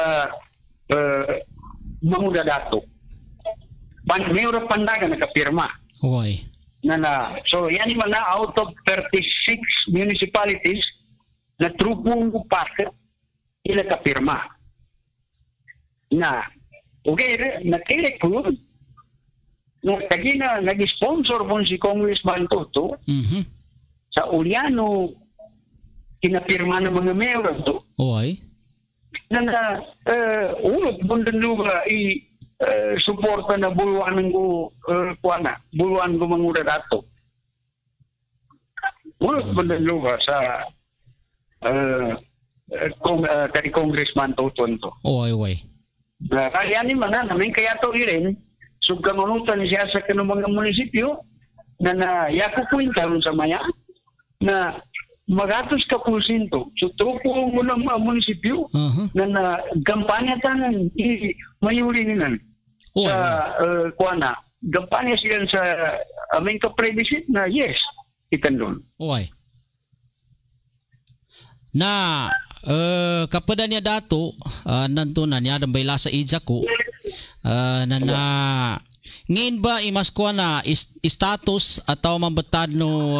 S5: Manguda Dato Mayor Pandaga nakapirma.
S4: Oy.
S5: So yan man na out of 36 municipalities na trupong upake ila kapirma. Na okay, nakilik po na tagina nag-sponsor po si Congressman Toto sa Uliano kinapirma ng mga mayor ito.
S4: Oy.
S5: Na ulot bundan lupa suporta na buluan ko buluan ko Manguda Dato. Ulot bundan lupa sa kay Congressman Toto ito.
S4: Oy.
S5: Kaya ni mana namin kaya to rin subkamunutan siya sa kanong mga munisipyo na yakukuin karon sa maya na magatos ka porsyento. So, trupo mo ng munisipyo na gampanya tanan, mayuli nila. Sa kuana, gampanya sila sa aming ka-predicate na yes, ikan doon.
S4: Uy. Na, kapada niya dato, nanto na niya, dambayla sa idza ko, na ngayon ba imas ko na status ataw mambatad no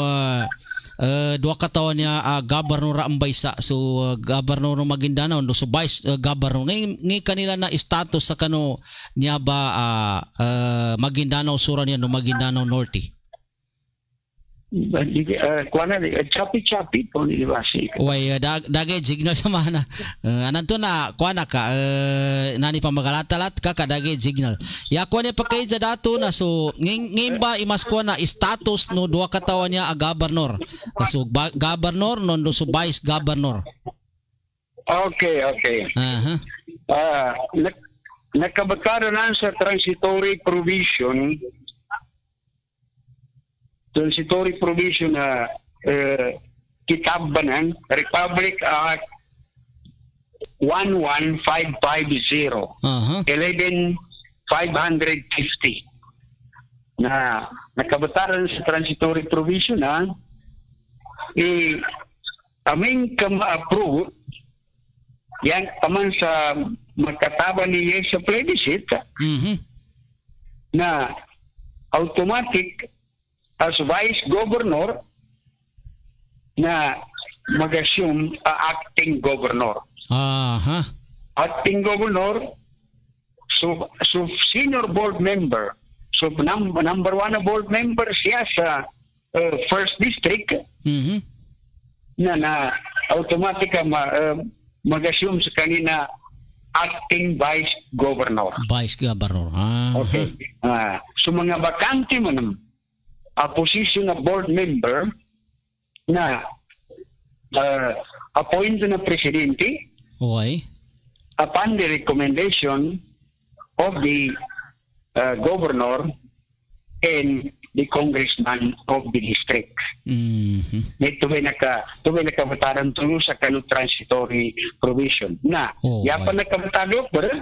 S4: dua katawan niya Governor Ambaysa so Governor ng Maguindanao no so Vice Governor ngayon kanila na status sa kano niya ba Maguindanao Sur niya no Maguindanao Norte.
S5: Kuana chapi po ni Iwasi.
S4: Uy, dagay signal sa mana. Ananto na kuana ka nani pa magalatalat ka kadagay signal. Ya kuana pa kay dato na so ngayon ba imas kuana status no duwa katawan niya governor. So governor no so vice governor.
S5: Okay. Nakabataran na sa transitory provision na kitab banan Republic Act 11550 11550 na nakabataran sa transitory provision na aming kama-approve yan taman sa magkataba ni sa plebiscite na automatic as Vice Governor na mag-assume acting Governor. Acting Governor, so senior board member, so number one na board member siya sa first district na automatic mag-assume sa kanina acting Vice Governor.
S4: Vice Governor.
S5: Okay. So mga bakante man a position of board member na appointed na presidente upon the recommendation of the governor and the congressman of the district. Ito may nakabataran tulo sa kanong transitory provision na yapan nakabataran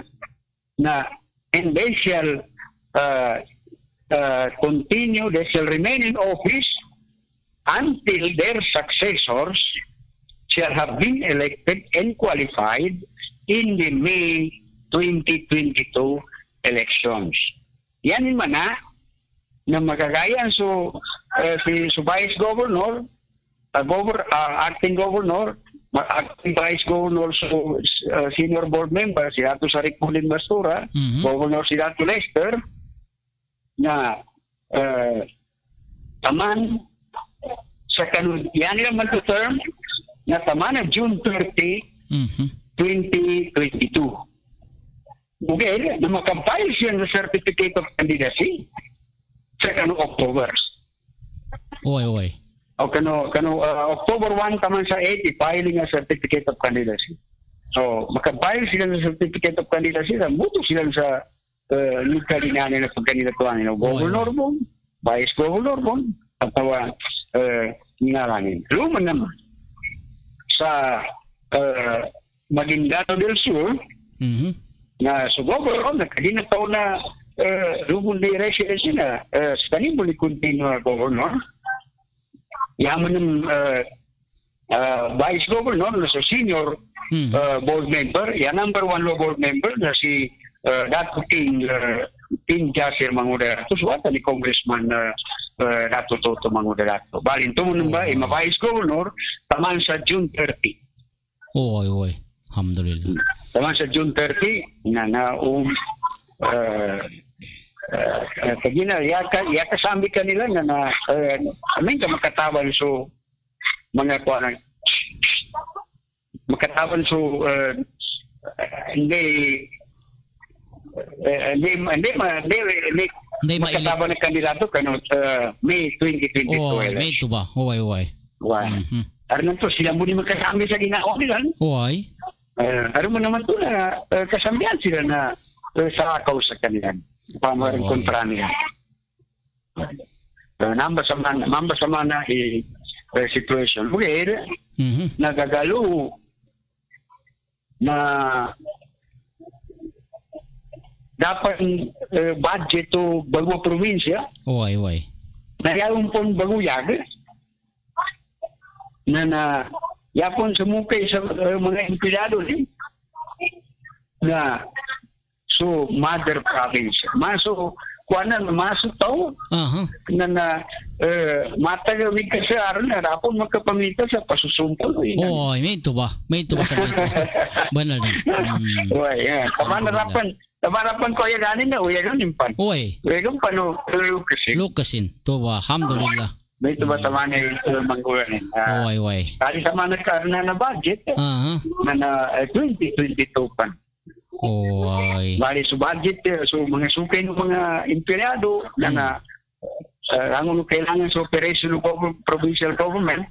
S5: na and they shall continue, they shall remain in office until their successors shall have been elected and qualified in the May 2022 elections. Yan man na magagayan so si Vice Governor, acting Governor, acting Vice Governor, so senior board member si Dato Sarik Pulin Bastura, Governor si Dato Lester, na taman sa kanun yan naman to term na taman na June 30 2022 okay na makampile siya ng certificate of candidacy sa kanun October o kano October 1 taman sa 80 filing ang certificate of candidacy so makampile sila ng certificate of candidacy na muto sila sa likalinaan na pagkanidatuan ng Governor mo, Vice Governor mo, at ningalanin. Luman naman sa Maguindanao del Sur na sa Governor, nakadinataw na luman na residency na sa kanimo ni Continue Governor. Yaman ng Vice Governor na sa senior board member, yan number one board member na si Dato King Jasir Manguderato, suwata ni Congressman Dato Toto Manguderato. Balin ito mo nung ba, ma-Vice Governor, taman sa June 30.
S4: Alhamdulillah.
S5: Taman sa June 30, kagina, yakasambi ka nila na amin ka makatawan so, mga kuwanang, makatawan so, hindi makataba ng kandidato kano May 2022
S4: May ito ba?
S5: Ano to, sila mo ni magkasami sa ginao nila. Ano mo naman to na kasambihan sila na sa akaw sa kanila. Pamaring kontra niya. Mamba sa mana situation. Well, nagagalo na dapat budget to bago probinsya.
S4: Uy.
S5: Na yaong pong baguyag na yapon sumukay sa mga empleyado na so mother province. Maso kuanan maso tao na matagawid ka sa aron na rapon magkapamita sa pasusumpol.
S4: May ito ba sa mga banal na.
S5: Tamarapan ko yan na uya ganin pan. Uyagan pano
S4: Lukasin. To ba, alhamdulillah.
S5: May ito ba taman ay manggulan. Kali sa mga nagkaroon na budget na 2022 pan. Bali sa budget, so mga sukay ng mga empleyado na ang kailangan sa operation ng provincial government,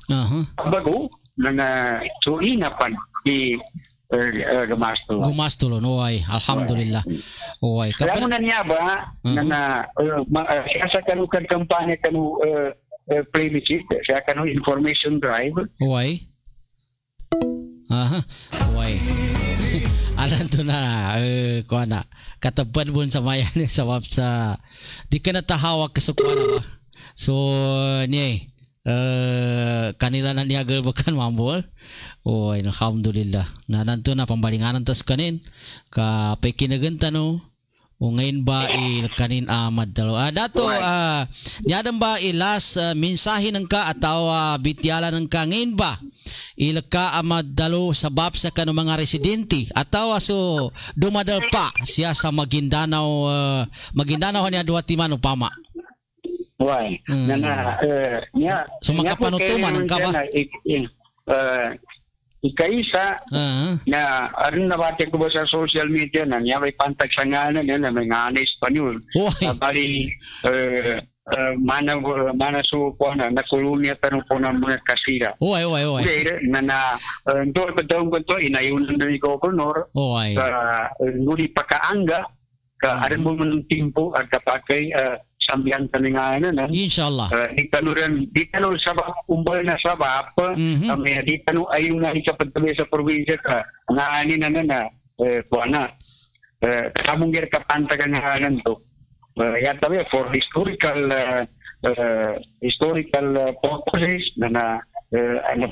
S5: bago na so inapan di
S4: Gumastulon, alhamdulillah.
S5: Kaya mo na niya ba na siya sa kanukad kampanya kanu premises, siya kanu information drive.
S4: Alam to na kuana kataban bun sa mayan sa wapsa di ka natahawak ka sa kuana ba so ni kanila na niya galbakan mambol alhamdulillah na nanto na pambalinganan tas kanin ka pekinaganta no o ngayon ba kanin amad dalo dato niyadan ba last mensahe ng ka ataw bityala ng ka ngayon ba ilaka amad dalo sa bapsa ka ng mga residente ataw so dumadal pa siya sa Maguindanao niya duwa timan upama
S5: niya
S4: so makapanutuman ang ka ba
S5: ikaisa na aron nabati ko ba sa social media na niya may pantag sa ngalan na may ngana Espanyol bali mana so po na kolonya tanong po ng mga kasira na doon ko daw ko to inayunan na ni Governor nuli pakaanga ka aron mo ng timpo at kapakay sambihan taningan na
S4: inshallah
S5: di tanong sabab umbal na sabab kami di tanong ayun na ikapagtabi sa probinsya ka ngaani na kuana kamong gir kapantagan nganan to yatabi for historical purposes na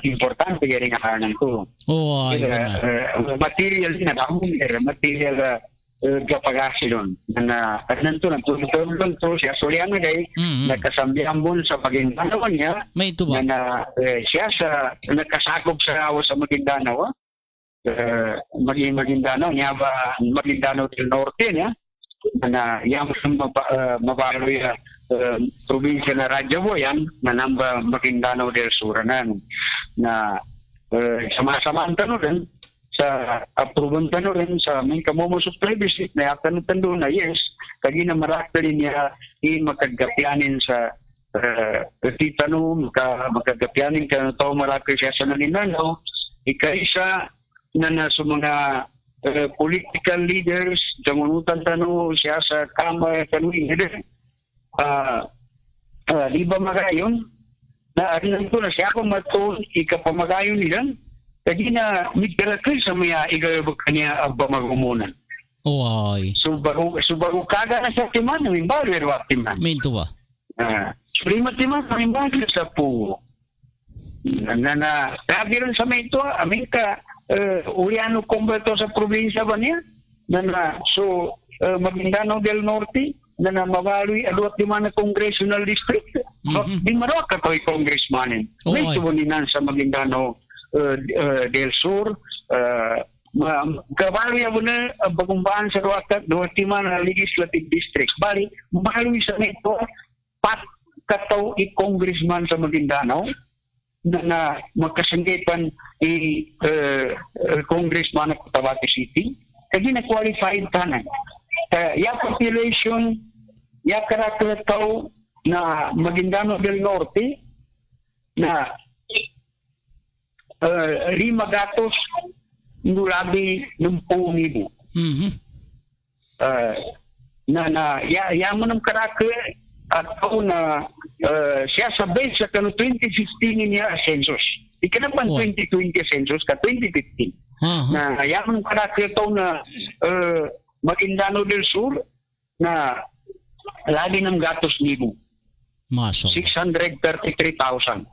S5: importante giri nganan to material na kamong gir material kapagasilon na nanto na tulong to siya soliano day nakasambihan sa Maguindanao niya na siya sa nakasakop sa awas sa Maguindanao Maguindanao niya ba Maguindanao del Norte niya na yang mabaloy probinsya na Radyo yan na namba Maguindanao del Sur na sama-sama tanong rin sa approval tanong rin sa may kamomo sa privacy na yakan na yes kagi na marakali niya makagapianin sa tanong makagapianin ka na tao marakali siya sa naninanaw ikaisa na sa mga political leaders jangunutan tanong siya sa kama tanong di ba magayon na arin ko na siya kung matun ikapamagayon nila kaya na midgalakay sa maya igayabag kanya abba magumunan. So bago kaga na sa timan, may balo timan.
S4: Minto ba?
S5: Prima timan, may balo sa po. Grabe rin sa mito, Amerika, Uriano Combato sa probinsya ba niya? So, Maguindanao del Norte, na mabaloy aduat di man na congressional district. Di marok ka to'y congressmanin. May tubuninan sa Maguindanao del Sur kabalo ya muna bagumbaan sa dua timan na legislative district bali mahaloy sa nito pat kataw i-congressman sa Maguindanao na magkasanggitan congressman ng Cotabato City kaya na-qualified tanan ya population ya karakter na Maguindanao del Norte na 5 gatos nulabi ng 10,000. Yaman ng karakter at na siya sa base sa kano 2015 niya census. Ikanapan 2020 census ka 2015. Na yaman karakter na Maguindanao del Sur na lagi ng gatos nibo. 633,000.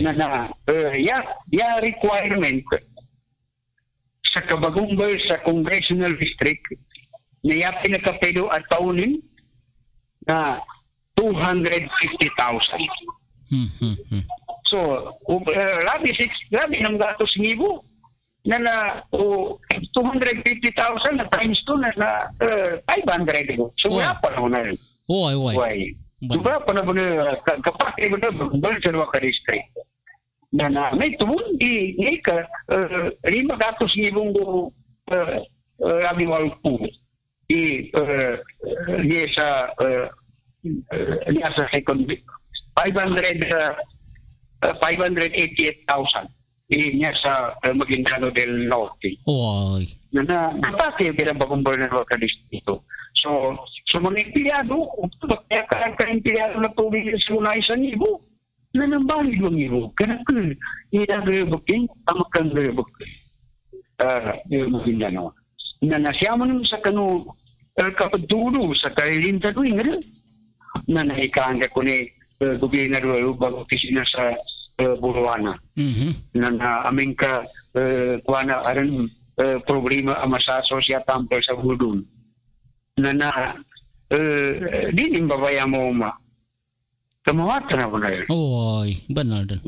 S5: Na requirement sa Kabagumbal sa Congressional District na ya pinakapedo at paunin na 250,000. So, labi ng gatos nibo na 250,000 na times 2 na 500. So, wala pa na na rin. Diba pa na ba na kapatid mo na Bagumbal sa mga ka-district na may tumun di ka 5 gatos nibong labi walpo niya sa second 588,000 niya sa Maguindanao del Norte. Na napati yung Bagumbal na mga ka-distrito. So mga empleyado, kaya ka-empleyado na probinsya sa unay sa nibo, na nambalik ng nibo. Kaya i-agrebukin, tamakang agrebukin. Yung Maguindanao. Na nasyaman sa kanu kapaduro sa kailinta doon nga na naikanga ko ni gobernador bago opisina sa Buruana. Na aming ka kuwana aran problema amasaso siya tampal sa Budun. Na di babaya mo kamawatan ako na yun.
S4: Banal din.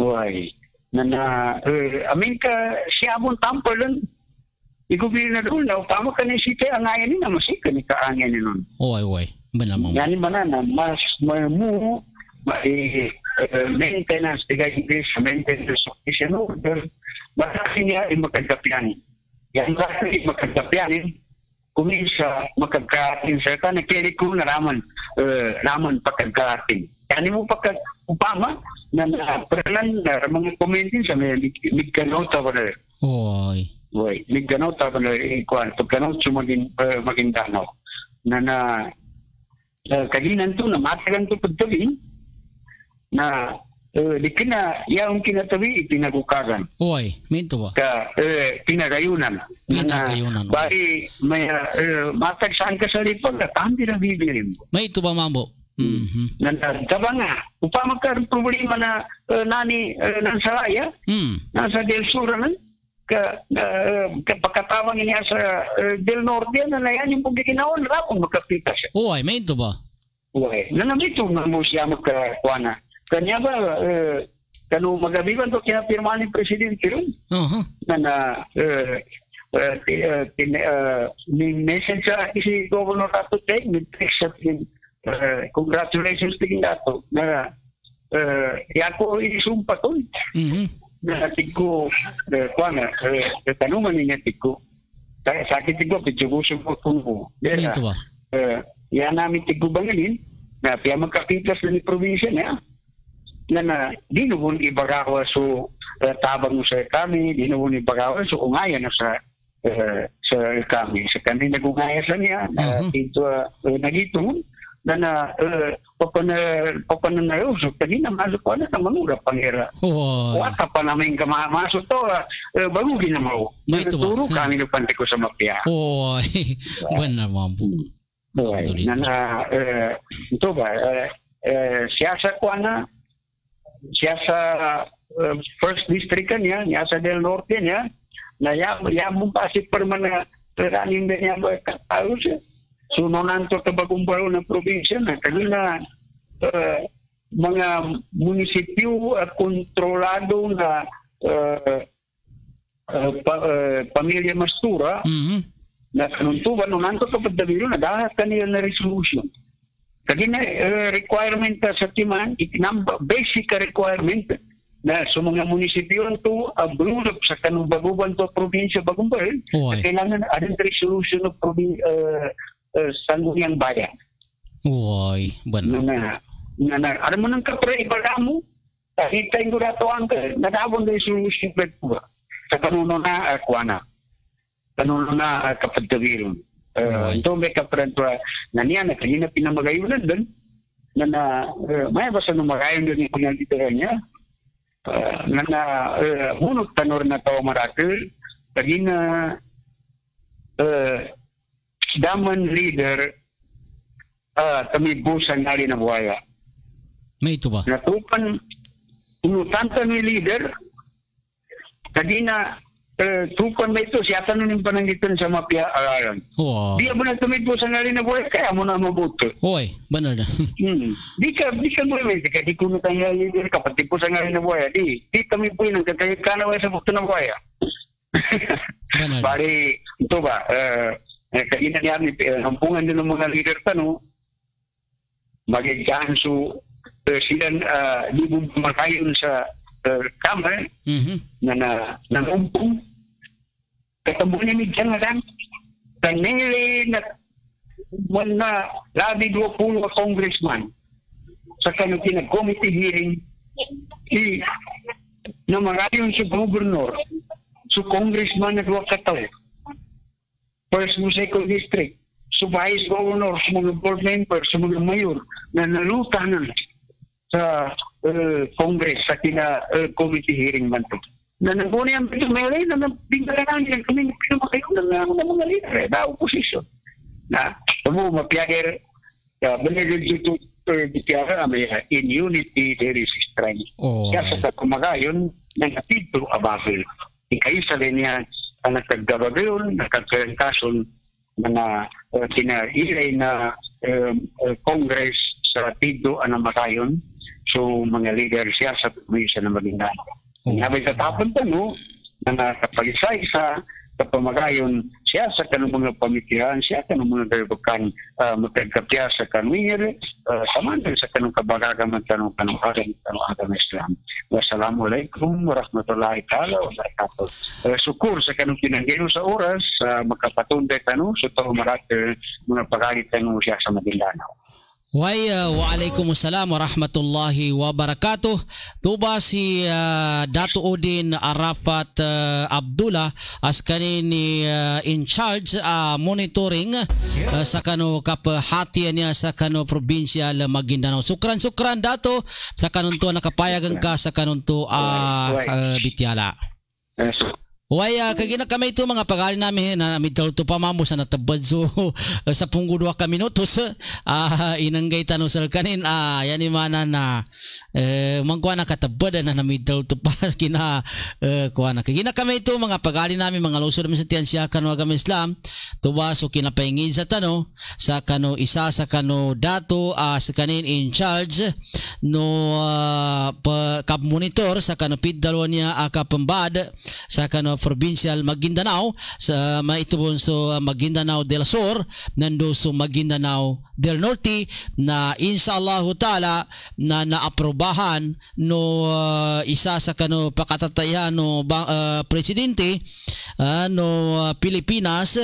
S5: Aming ka siya mong tampal lang. I-gobernador na upama ka na sita ang ayan nila masika ni kaangyan ni nun.
S4: Banal mo.
S5: Yani manana mas mo maintenance tiga English maintenance official order bakit niya ay makagkapianin. Yan bakit ay makagkapianin kumisa makagkatin sa ka nakili ko na raman pagkagkatin. Yani mo upama na peranan na mga komentin sa may migkanota ba na migkanota ba na ikuan pagkanot sa Maguindanao na kaginan to na matagan to pagtabi na di kina yaong kinatabi ipinagukagan.
S4: Minto ba?
S5: Pinagayunan. Bari may matag saan ka sa lipag at hindi na bibirin mo.
S4: May ito ba, Mambo?
S5: Taba nga, upama ka problema na nani ng Saraya, nasa Del Sur na, pagkatawang niya sa Del Norte na yan yung pagkikinaon, rapong makapita siya.
S4: May ito ba?
S5: Nanamito na mo siya magkakuana. Kanya ba, kano magabiban to kinapirma ni Presidente rin? Na message sa si Governor Tato Teg, congratulations tingin dato na yako isumpa to. Na tigko, kuana, tanuman niya tigko. Sakit tigko, pitsubuso po kung
S4: ito ba?
S5: Yan namin tigko bangilin, na piya magkapitas na ni probinsya niya. Na di nubun ibagawa so tabang sa kami, di nubun ibagawa so ungaya na sa kami. Sa kami nagungaya sa niya, dito nagitong na papananayo. So kanina masok ko na manura pangira. Wata pa namin masok to, bagugin na mo. Naturo kami nagpante ko sa mapya.
S4: Benar mampu.
S5: Ito ba, siya sa kuana, siya sa first district niya sa Del Norte niya, na yamong pasip perman na raning niya ba katao siya. Sununan to Bagumbal ng probinsya na kanina mga munisipyo kontrolado na pamilya Mastura na kanuntuban nunan to Dabiro na dahil kanila na resolution. Kagina requirement sa timan, basic requirement na sa mga munisipyo to abulop sa kanubaguban to probinsya Bagumbal, kailangan ading resolution of sangguniang bayan.
S4: Benar.
S5: Ada mo nang kapre ibaga mo, kahit tayo dato ang nadabon na resolution po sa kanuno na kuana. Kanuno na kapag Dabiro. Ito may kaprentua na niya na kanina pinamagayunan doon na may basta numakayon din yung pinagditaran niya na hunot tanor na tao marakil lagi na daman leader kami busan nari na buhaya.
S4: May ito ba?
S5: Natupan unutan kami leader lagi na tupan ba ito siya tanong yung panangitan sa mapia aralan.
S4: Wow.
S5: Di mo na tumibusan nari na buhaya kaya mo na mabuto.
S4: Hoy, banal na.
S5: Di ka mo may di kuno tayo leader kapag tipusan nari na buhaya. Di kami po yung nagkakayag ka na sa bukto ng buhaya. Bari, ito ba, kanina niya, hampungan din ng mga leader tanong, magigyan so sila libong pumakayon sa kamera na nangumpong katabunin ni dyan na lang kanili na labi 20 congressman sa kanong pinag-committee hearing na marayon sa gobernador so congressman na 2 kataw first mo second district so vice governor sa mga board member sa mga mayor na nalutanan sa congress sa committee hearing man to na nanguni ang pinumeli na binggalan nilang kami pinumakayo ng mga leader na opposition na mo mapiager benefit to bitiara may in unity there is strength kaya sa kumakayon ng atito abafil ikay sa linya ang nagkagabagayon nagkagkason na kinairay na congress sa atito ang makayon so mga leader siya sa probinsya na Maguindanao. Habang sa tapon pa no, na nakapag-isa-isa kapamagayon siya sa kanong mga pamikiran, siya kanong mga dalabakan magkagkapya sa kanwir, samantan sa kanong kabagagaman kanong haring kanong agama Islam. Wassalamualaikum warahmatullahi ta'ala wa barakatuh. Syukur sa kanong pinanggino sa oras, makapatunday tanong sa tao marati mga pagalit tanong siya sa Maguindanao.
S4: Waalaikumsalam warahmatullahi wabarakatuh. Tuba si Dato Udin Arafat Abdullah as kanini in charge monitoring sa kano kapahatian niya sa kano provincial Maguindanao. Sukran Dato sa kanunto nakapayagan ka sa kanunto Bitiala. Kagina kami ito mga pagali namin na midal to pamamo sa natabad so sa punggo 2 minutos inanggay tanong sa kanin yan imana na mangkuha na katabad na midal to pa kina kuha na kagina kami ito mga pagali namin mga lusod namin sa tiyansya kano agama Islam tuwa so kinapaingin sa tano sa kano isa sa kano dato sa kanin in charge no kap monitor sa kano pidalwa niya kapambad sa kano provincial Maguindanao sa maitubon so Maguindanao del Sur nando so Maguindanao del Norte na inshallah taala na naaprobahan no isa sa kano pakatatayan no presidente no Pilipinas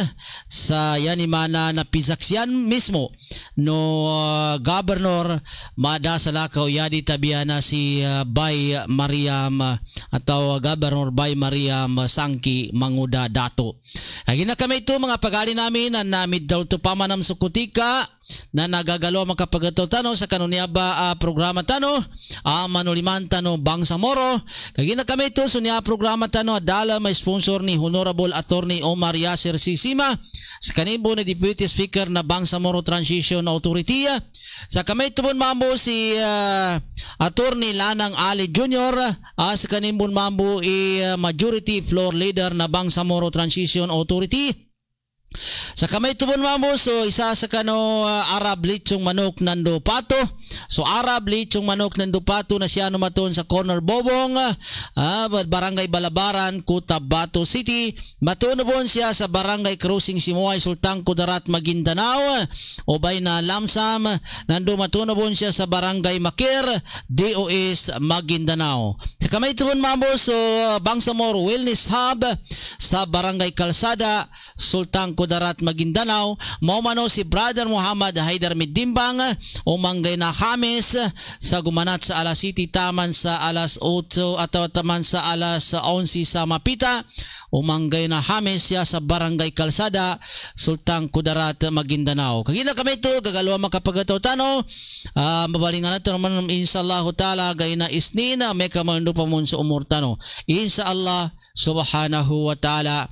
S4: sa yanimana na pisaksyan mismo no governor madasalakaw yadi tabiana si Bay Mariam atau Governor Bay Mariam Sangki Manguda Dato. Lagi na kami ito mga pagali namin na namid daw ito pamanam sukutika na nagagalo makapagataw tano sa kanuniaba programa tano manuliman tano Bangsamoro. Lagi na kami ito sunya programa tano adala may sponsor ni Honorable Attorney Omar Yasir Sisima sa kanimbo ni Deputy Speaker na Bangsamoro Transition Authority. Sa kamay tubon mambo si Attorney Lanang Ali Jr. Sa kanimbon mambo Majority Floor Leader na Bangsamoro Transition Authority. Sa kamay tubon mambo so isa sa kano Arab Litsong Manok Nando Pato. So Arab Litsong Manok Nando Pato na siya numaton sa Corner Bobong Barangay Balabaran, Cotabato City. Matunobon siya sa Barangay Crossing Simoay, Sultan Kudarat, Maguindanao. Obay na Lamsam nando matunobon siya sa Barangay Makir, DOS Maguindanao. Sa kamay tubon mambo so Bangsamoro Wellness Hub sa Barangay Kalsada, Sultan Kudarat, Maguindanao. Maumano si Brother Muhammad Haidar Midimbang o manggay na Khamis sa gumanat sa alas City taman sa alas 8 atau taman sa alas 11 sa Mapita. umanggay na hames siya sa Barangay Kalsada, Sultan Kudarat, Maguindanao. Kagina kami ito, gagalawa makapagataw tano, mabalingan natin naman inshallah ta'ala, gay na isnina, may kamalando pa mo sa umur tano. Inshallah subhanahu wa ta'ala.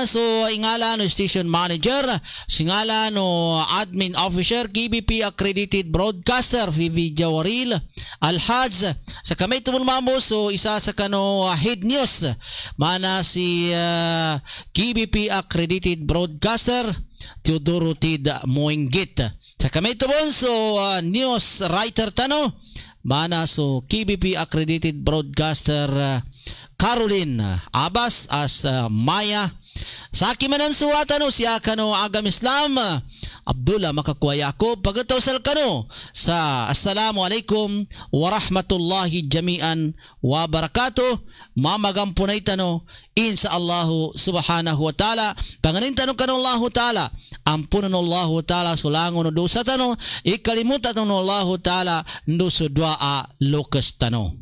S4: So ingala no station manager, singala no admin officer, KBP accredited broadcaster, Vivi Jawaril Alhaj. Sa kamay tumon mamo, so isa sa kano head news, mana si KBP accredited broadcaster, Teodoro Tid Moinggit. Sa kamay tumon, so news writer tano, mana so KBP accredited broadcaster, Caroline Abbas as Maya. Sa akin manam suwatan no, siya kano agam Islam, Abdullah Makakuwa Yakob. Pagkatawsal kano sa Assalamualaikum warahmatullahi jami'an wa barakatuh. Mamagampunay tano, inshallah subhanahu wa ta'ala. Panganin tanong kano Allah ta'ala, ampunan Allah ta'ala sulangon no dosa tano, ikalimutan no Allah ta'ala no sudwa a lokas tano.